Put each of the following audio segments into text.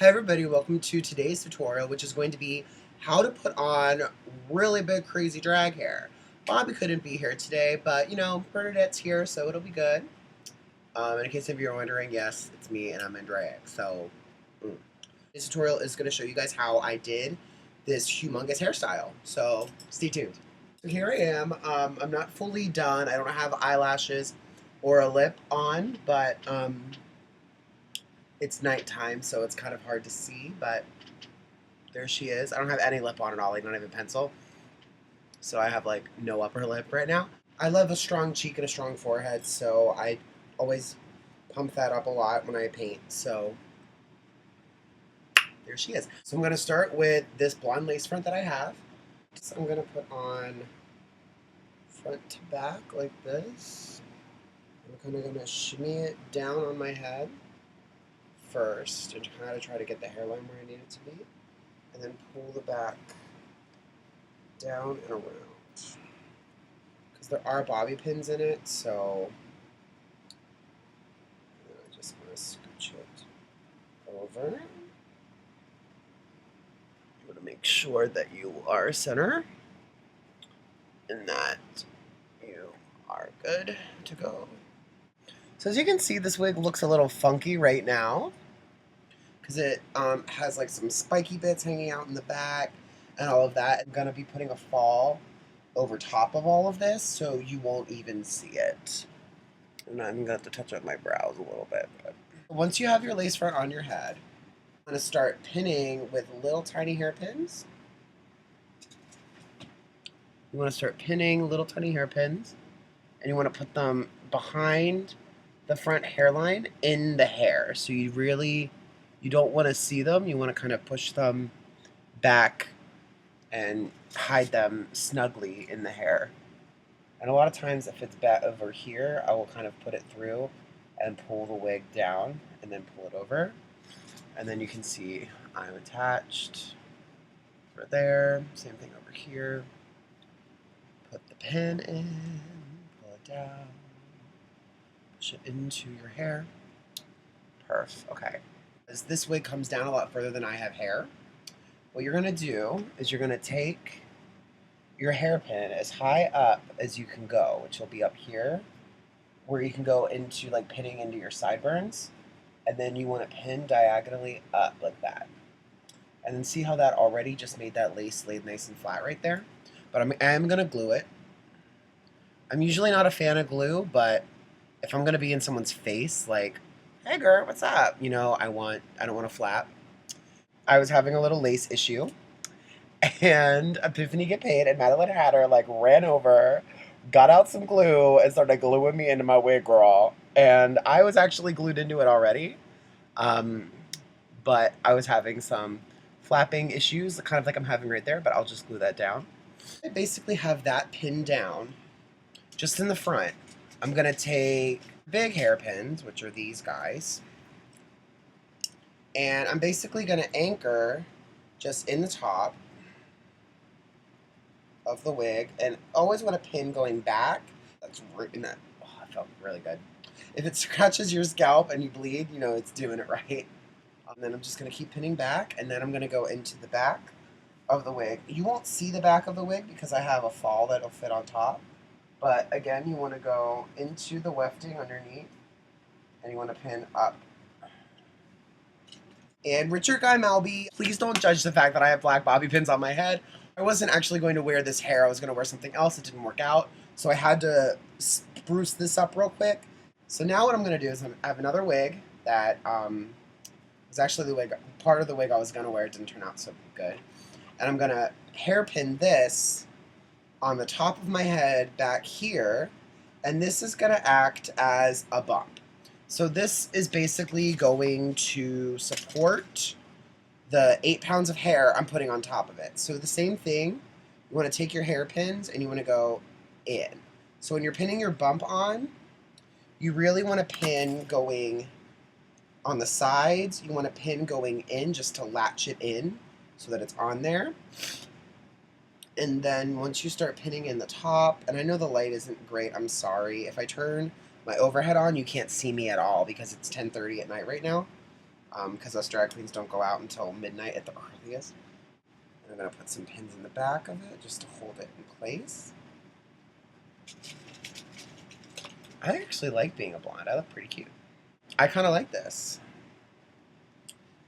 Hi everybody, welcome to today's tutorial, which is going to be how to put on really big crazy drag hair. Bobby couldn't be here today, but you know, Bernadette's here, so it'll be good. In case if you're wondering, yes, it's me and I'm in drag, so this tutorial is going to show you guys how I did this humongous hairstyle, so stay tuned. So here I am. I'm not fully done. I don't have eyelashes or a lip on, but it's nighttime, so it's kind of hard to see, but there she is. I don't have any lip on at all, like not even pencil. So I have like no upper lip right now. I love a strong cheek and a strong forehead, so I always pump that up a lot when I paint. So there she is. So I'm going to start with this blonde lace front that I have. So I'm going to put on front to back like this. I'm kind of going to shimmy it down on my head first and kind of try to get the hairline where I need it to be, and then pull the back down and around because there are bobby pins in it, so I just want to scooch it over. You want to make sure that you are center and that you are good to go. So as you can see, this wig looks a little funky right now because it has like some spiky bits hanging out in the back and all of that. I'm going to be putting a fall over top of all of this so you won't even see it. And I'm going to have to touch up my brows a little bit. But once you have your lace front on your head, I'm going to start pinning with little tiny hairpins. You want to start pinning little tiny hairpins, and you want to put them behind the front hairline in the hair. So you don't want to see them. You want to kind of push them back and hide them snugly in the hair. And a lot of times if it's back over here, I will kind of put it through and pull the wig down and then pull it over. And then you can see I'm attached over there. Same thing over here. Put the pin in, pull it down, push it into your hair. Perf. Okay. As this wig comes down a lot further than I have hair, what you're going to do is you're going to take your hairpin as high up as you can go, which will be up here, where you can go into like pinning into your sideburns, and then you want to pin diagonally up like that. And then see how that already just made that lace laid nice and flat right there? But I'm going to glue it. I'm usually not a fan of glue, but if I'm going to be in someone's face, like, hey girl, what's up? You know, I don't want to flap. I was having a little lace issue, and Epiphany Get Paid and Madeline Hatter like ran over, got out some glue, and started gluing me into my wig, girl. And I was actually glued into it already, but I was having some flapping issues, kind of like I'm having right there, but I'll just glue that down. I basically have that pinned down just in the front. I'm going to take big hairpins, which are these guys, and I'm basically going to anchor just in the top of the wig, and always want a pin going back. That's that felt really good. If it scratches your scalp and you bleed, you know it's doing it right. And then I'm just going to keep pinning back, and then I'm going to go into the back of the wig. You won't see the back of the wig because I have a fall that'll fit on top. But again, you want to go into the wefting underneath, and you want to pin up. And Richard Guy Malby, please don't judge the fact that I have black bobby pins on my head. I wasn't actually going to wear this hair. I was going to wear something else. It didn't work out. So I had to spruce this up real quick. So now what I'm going to do is I have another wig that was actually part of the wig I was going to wear. It didn't turn out so good. And I'm going to hairpin this on the top of my head back here, and this is going to act as a bump. So this is basically going to support the 8 pounds of hair I'm putting on top of it. So the same thing, you want to take your hairpins and you want to go in. So when you're pinning your bump on, you really want to pin going on the sides. You want to pin going in just to latch it in so that it's on there. And then once you start pinning in the top, and I know the light isn't great, I'm sorry. If I turn my overhead on, you can't see me at all because it's 10:30 at night right now. because us drag queens don't go out until midnight at the earliest. And I'm going to put some pins in the back of it just to hold it in place. I actually like being a blonde. I look pretty cute. I kind of like this.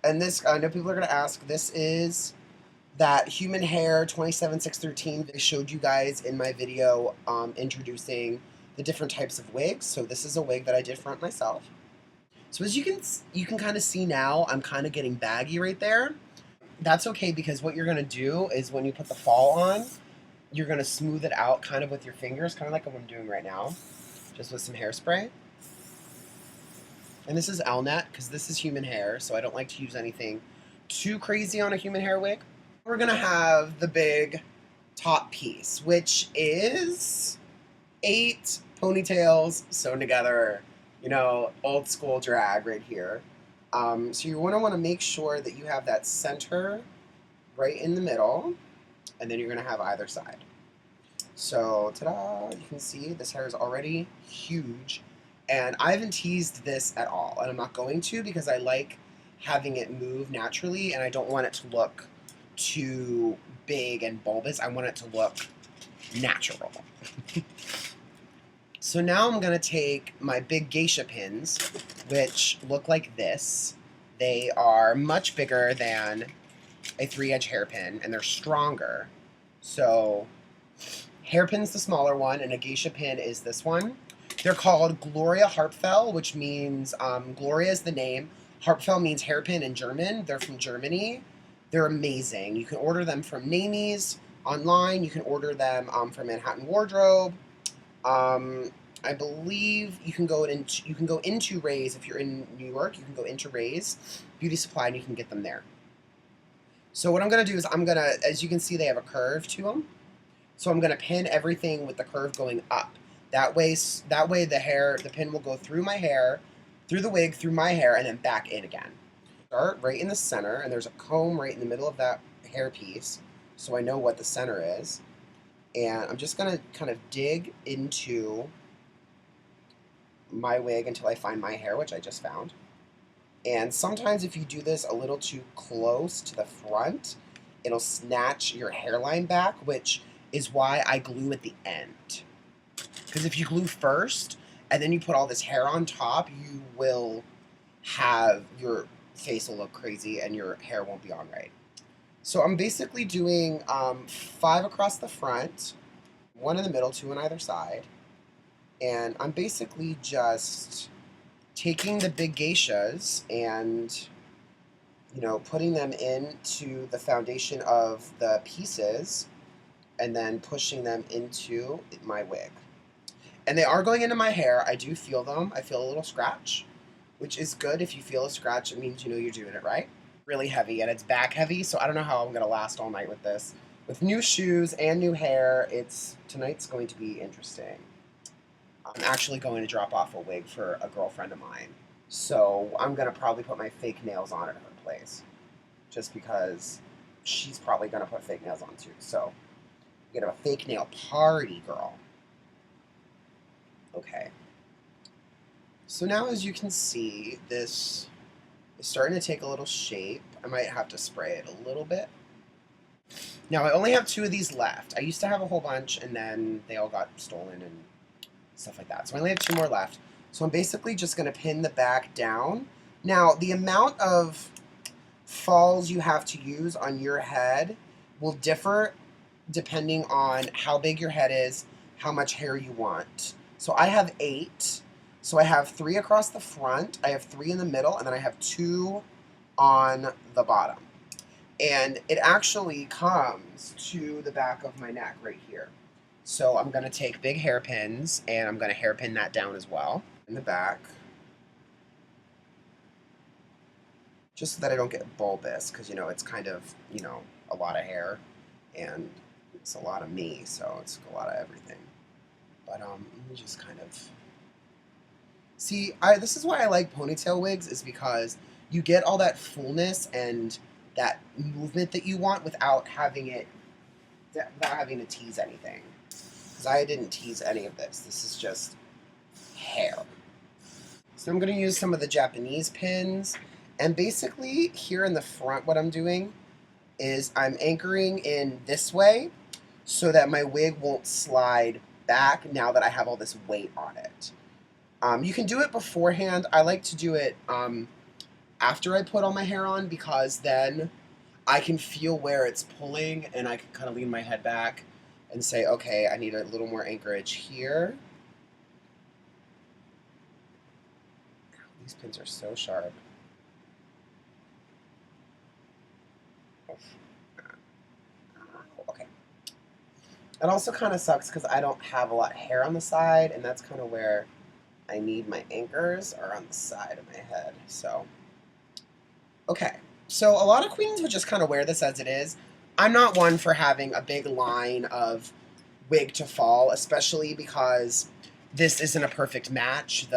And this, I know people are going to ask, this is that human hair 27613 that I showed you guys in my video introducing the different types of wigs. So this is a wig that I did front myself. So as you can kind of see now, I'm kind of getting baggy right there. That's okay, because what you're going to do is when you put the fall on, you're going to smooth it out kind of with your fingers, kind of like what I'm doing right now, just with some hairspray. And this is Elnet, because this is human hair, so I don't like to use anything too crazy on a human hair wig. We're going to have the big top piece, which is 8 ponytails sewn together. You know, old school drag right here. So you want to make sure that you have that center right in the middle, and then you're going to have either side. So, ta-da, you can see this hair is already huge, and I haven't teased this at all, and I'm not going to, because I like having it move naturally, and I don't want it to look too big and bulbous. I want it to look natural. So now I'm going to take my big geisha pins, which look like this. They are much bigger than a 3-edge hairpin, and they're stronger. So hairpin's the smaller one, and a geisha pin is this one. They're called Gloria Harpfell, which means, Gloria is the name. Harpfell means hairpin in German. They're from Germany. They're amazing. You can order them from Namies online. You can order them from Manhattan Wardrobe. I believe you can go into Ray's if you're in New York. You can go into Ray's Beauty Supply and you can get them there. So what I'm gonna do is as you can see, they have a curve to them. So I'm gonna pin everything with the curve going up. That way the pin will go through my hair, through the wig, through my hair, and then back in again. Start right in the center, and there's a comb right in the middle of that hair piece, so I know what the center is. And I'm just going to kind of dig into my wig until I find my hair, which I just found. And sometimes if you do this a little too close to the front, it'll snatch your hairline back, which is why I glue at the end. Because if you glue first, and then you put all this hair on top, you will have, your face will look crazy, and your hair won't be on right. So I'm basically doing 5 across the front, 1 in the middle, 2 on either side. And I'm basically just taking the big geishas and, you know, putting them into the foundation of the pieces and then pushing them into my wig. And they are going into my hair. I do feel them. I feel a little scratch, which is good. If you feel a scratch, it means you know you're doing it right. Really heavy, and it's back heavy, so I don't know how I'm gonna last all night with this. With new shoes and new hair, tonight's going to be interesting. I'm actually going to drop off a wig for a girlfriend of mine, so I'm gonna probably put my fake nails on at her place, just because she's probably gonna put fake nails on too. So we're gonna have a fake nail party, girl. Okay. So now, as you can see, this is starting to take a little shape. I might have to spray it a little bit. Now, I only have 2 of these left. I used to have a whole bunch, and then they all got stolen and stuff like that. So I only have 2 more left. So I'm basically just going to pin the back down. Now, the amount of falls you have to use on your head will differ depending on how big your head is, how much hair you want. So I have 8. So I have 3 across the front, I have 3 in the middle, and then I have 2 on the bottom. And it actually comes to the back of my neck right here. So I'm going to take big hairpins, and I'm going to hairpin that down as well in the back. Just so that I don't get bulbous, because, you know, it's kind of, you know, a lot of hair, and it's a lot of me, so it's a lot of everything. But let me just kind of... See, this is why I like ponytail wigs, is because you get all that fullness and that movement that you want without having to tease anything. Because I didn't tease any of this. This is just hair. So I'm going to use some of the Japanese pins, And basically here in the front, what I'm doing is I'm anchoring in this way so that my wig won't slide back now that I have all this weight on it. You can do it beforehand. I like to do it after I put all my hair on because then I can feel where it's pulling and I can kind of lean my head back and say, okay, I need a little more anchorage here. These pins are so sharp. Okay. It also kind of sucks because I don't have a lot of hair on the side, and that's kind of where I need my anchors, are on the side of my head. So, okay. So a lot of queens would just kind of wear this as it is. I'm not one for having a big line of wig to fall, especially because this isn't a perfect match.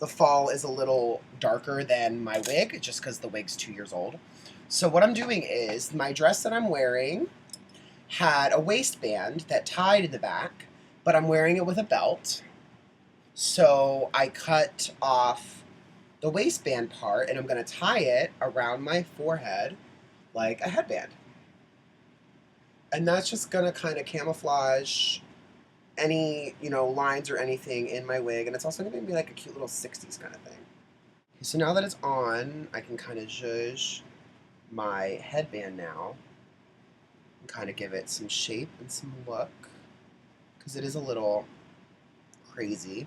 The fall is a little darker than my wig, just because the wig's 2 years old. So what I'm doing is, my dress that I'm wearing had a waistband that tied in the back, but I'm wearing it with a belt. So I cut off the waistband part, and I'm going to tie it around my forehead like a headband. And that's just going to kind of camouflage any, lines or anything in my wig. And it's also going to be like a cute little 60s kind of thing. So now that it's on, I can kind of zhuzh my headband now and kind of give it some shape and some look because it is a little crazy.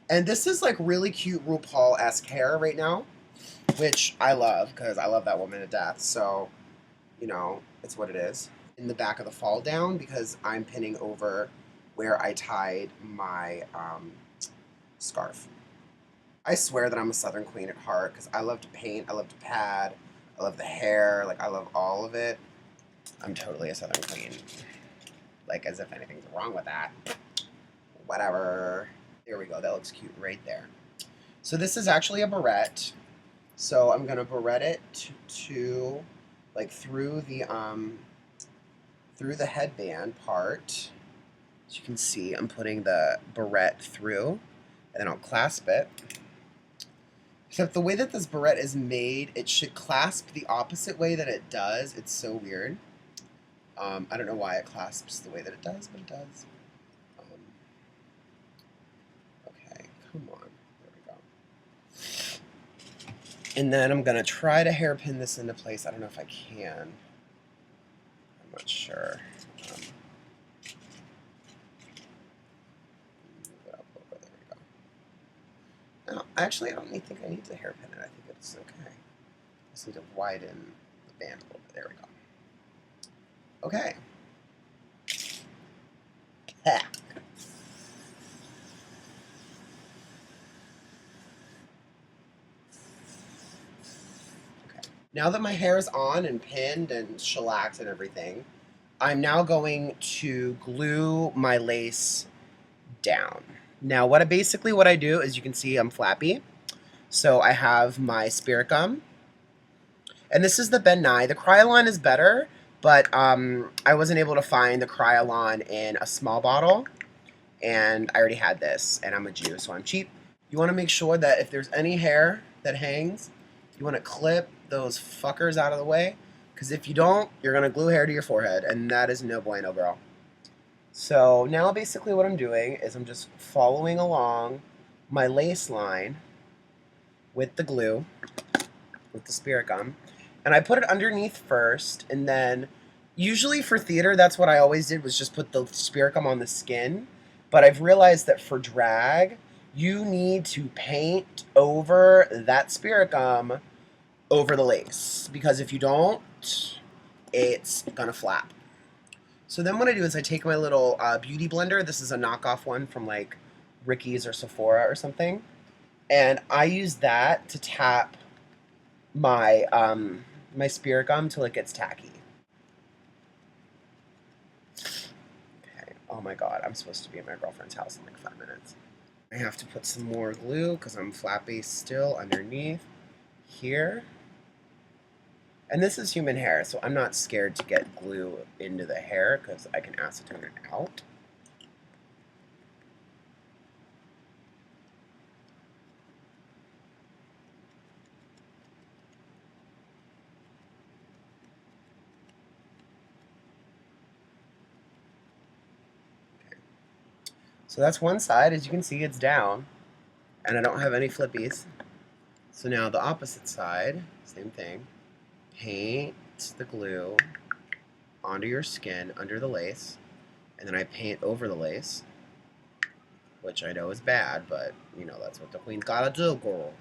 And this is like really cute RuPaul-esque hair right now, which I love because I love that woman to death. So, it's what it is. In the back of the fall down because I'm pinning over where I tied my scarf. I swear that I'm a Southern queen at heart because I love to paint, I love to pad, I love the hair, like I love all of it. I'm totally a Southern queen. Like as if anything's wrong with that. Whatever. There we go, that looks cute right there. So this is actually a barrette. So I'm gonna barrette it to like through the headband part. As you can see, I'm putting the barrette through, and then I'll clasp it. Except the way that this barrette is made, it should clasp the opposite way that it does. It's so weird. I don't know why it clasps the way that it does, but it does. Okay, come on. There we go. And then I'm going to try to hairpin this into place. I don't know if I can. I'm not sure. No, actually, I don't think I need to hairpin it. I think it's okay. I just need to widen the band a little bit. There we go. Okay. Okay. Now that my hair is on and pinned and shellacked and everything, I'm now going to glue my lace down. Now, what I do is, you can see I'm flappy. So I have my spirit gum. And this is the Ben Nye. The Kryolan is better, but I wasn't able to find the Kryolan in a small bottle. And I already had this, and I'm a Jew, so I'm cheap. You want to make sure that if there's any hair that hangs, you want to clip those fuckers out of the way. Because if you don't, you're going to glue hair to your forehead, and that is no bueno, girl. So now basically what I'm doing is I'm just following along my lace line with the glue, with the spirit gum. And I put it underneath first, and then usually for theater, that's what I always did, was just put the spirit gum on the skin. But I've realized that for drag, you need to paint over that spirit gum over the lace. Because if you don't, it's gonna flap. So then what I do is I take my little beauty blender. This is a knockoff one from like Ricky's or Sephora or something. And I use that to tap my my spirit gum till it gets tacky. Okay, oh my god, I'm supposed to be at my girlfriend's house in like 5 minutes. I have to put some more glue because I'm flappy still underneath here. And this is human hair, so I'm not scared to get glue into the hair because I can acetone it out. So that's one side. As you can see, it's down, and I don't have any flippies. So now the opposite side, same thing. Paint the glue onto your skin, under the lace, and then I paint over the lace, which I know is bad, but, you know, that's what the queen's gotta do, girl.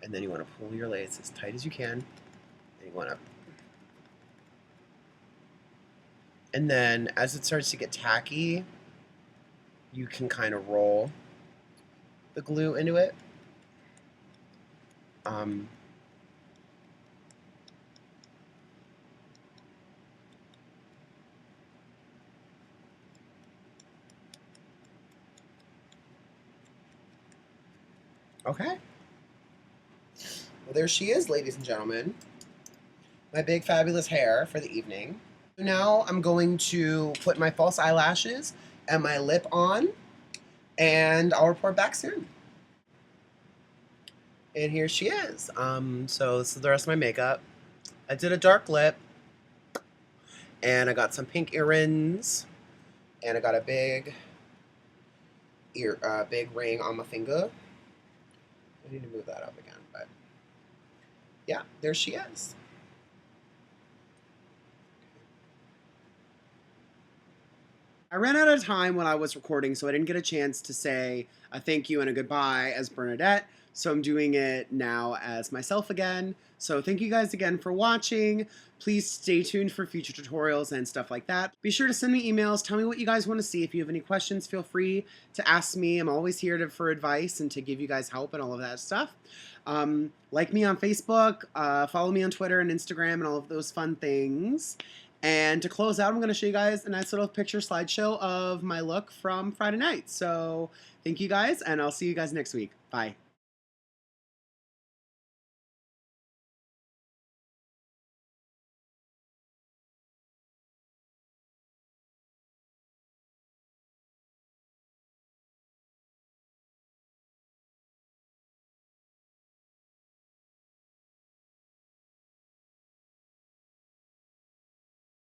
And then you want to pull your lace as tight as you can, and you want to... And then, as it starts to get tacky, you can kind of roll the glue into it. Okay. Well, there she is, ladies and gentlemen. My big fabulous hair for the evening. Now I'm going to put my false eyelashes and my lip on, and I'll report back soon. And here she is. So this is the rest of my makeup. I did a dark lip, and I got some pink earrings, and I got a big ring on my finger. I need to move that up again, but yeah, there she is. I ran out of time when I was recording, so I didn't get a chance to say a thank you and a goodbye as Bernadette, so I'm doing it now as myself again. So thank you guys again for watching. Please stay tuned for future tutorials and stuff like that. Be sure to send me emails. Tell me what you guys want to see. If you have any questions, feel free to ask me. I'm always here for advice and to give you guys help and all of that stuff. Like me on Facebook, follow me on Twitter and Instagram and all of those fun things. And to close out, I'm going to show you guys a nice little picture slideshow of my look from Friday night. So thank you guys, and I'll see you guys next week. Bye.